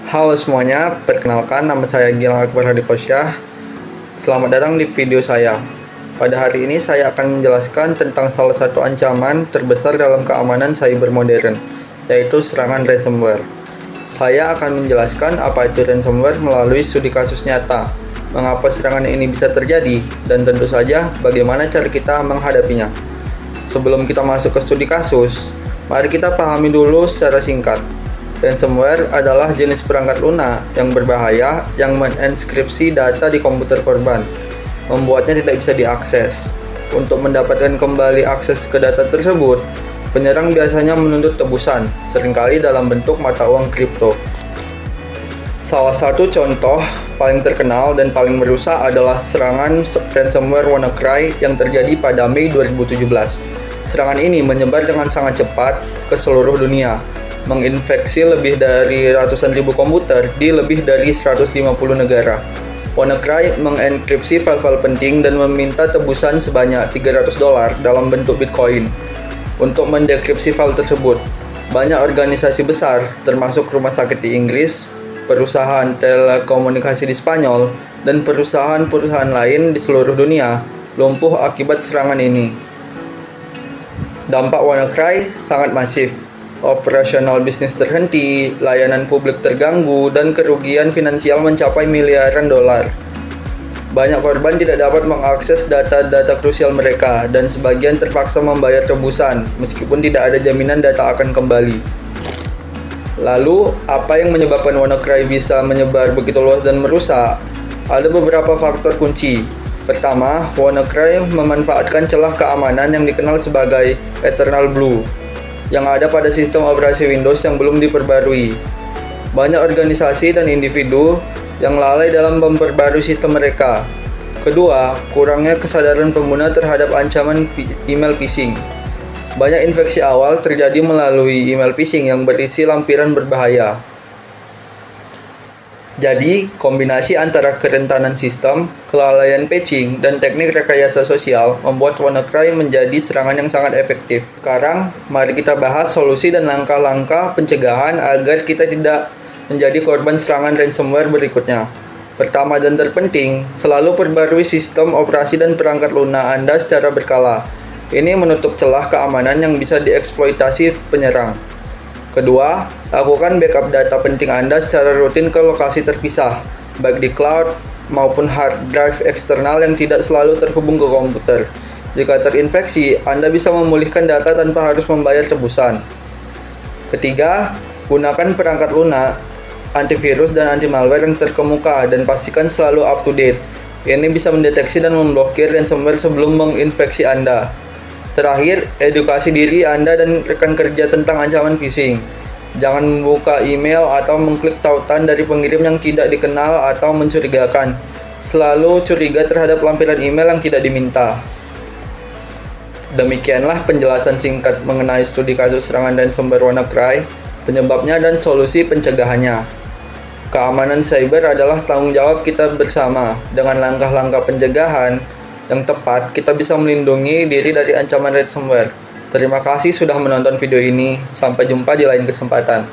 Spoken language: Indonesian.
Halo semuanya, perkenalkan nama saya Gilang Akbar Hadikosyah. Selamat datang di video saya. Pada hari ini saya akan menjelaskan tentang salah satu ancaman terbesar dalam keamanan cyber modern, yaitu serangan ransomware. Saya akan menjelaskan apa itu ransomware melalui studi kasus nyata, mengapa serangan ini bisa terjadi, dan tentu saja bagaimana cara kita menghadapinya. Sebelum kita masuk ke studi kasus, mari kita pahami dulu secara singkat. Ransomware adalah jenis perangkat lunak yang berbahaya yang menenskripsi data di komputer korban, membuatnya tidak bisa diakses. Untuk mendapatkan kembali akses ke data tersebut, penyerang biasanya menuntut tebusan, seringkali dalam bentuk mata uang kripto. Salah satu contoh paling terkenal dan paling merusak adalah serangan ransomware WannaCry yang terjadi pada Mei 2017. Serangan ini menyebar dengan sangat cepat ke seluruh dunia, menginfeksi lebih dari ratusan ribu komputer di lebih dari 150 negara. WannaCry mengenkripsi file-file penting dan meminta tebusan sebanyak $300 dalam bentuk Bitcoin untuk mendekripsi file tersebut. Banyak organisasi besar, termasuk rumah sakit di Inggris, perusahaan telekomunikasi di Spanyol, dan perusahaan-perusahaan lain di seluruh dunia, lumpuh akibat serangan ini. Dampak WannaCry sangat masif. Operasional bisnis terhenti, layanan publik terganggu, dan kerugian finansial mencapai miliaran dolar. Banyak korban tidak dapat mengakses data-data krusial mereka, dan sebagian terpaksa membayar tebusan, meskipun tidak ada jaminan data akan kembali. Lalu, apa yang menyebabkan WannaCry bisa menyebar begitu luas dan merusak? Ada beberapa faktor kunci. Pertama, WannaCry memanfaatkan celah keamanan yang dikenal sebagai Eternal Blue yang ada pada sistem operasi Windows yang belum diperbarui. Banyak organisasi dan individu yang lalai dalam memperbarui sistem mereka. Kedua, kurangnya kesadaran pengguna terhadap ancaman email phishing. Banyak infeksi awal terjadi melalui email phishing yang berisi lampiran berbahaya. Jadi, kombinasi antara kerentanan sistem, kelalaian patching, dan teknik rekayasa sosial membuat WannaCry menjadi serangan yang sangat efektif. Sekarang, mari kita bahas solusi dan langkah-langkah pencegahan agar kita tidak menjadi korban serangan ransomware berikutnya. Pertama dan terpenting, selalu perbarui sistem operasi dan perangkat lunak Anda secara berkala. Ini menutup celah keamanan yang bisa dieksploitasi penyerang. Kedua, lakukan backup data penting Anda secara rutin ke lokasi terpisah, baik di cloud maupun hard drive eksternal yang tidak selalu terhubung ke komputer. Jika terinfeksi, Anda bisa memulihkan data tanpa harus membayar tebusan. Ketiga, gunakan perangkat lunak, antivirus dan anti-malware yang terkemuka dan pastikan selalu up to date. Ini bisa mendeteksi dan memblokir ransomware sebelum menginfeksi Anda. Terakhir, edukasi diri Anda dan rekan kerja tentang ancaman phishing. Jangan membuka email atau mengklik tautan dari pengirim yang tidak dikenal atau mencurigakan. Selalu curiga terhadap lampiran email yang tidak diminta. Demikianlah penjelasan singkat mengenai studi kasus serangan ransomware WannaCry, penyebabnya dan solusi pencegahannya. Keamanan cyber adalah tanggung jawab kita bersama. Dengan langkah-langkah pencegahan yang tepat, kita bisa melindungi diri dari ancaman ransomware. Terima kasih sudah menonton video ini. Sampai jumpa di lain kesempatan.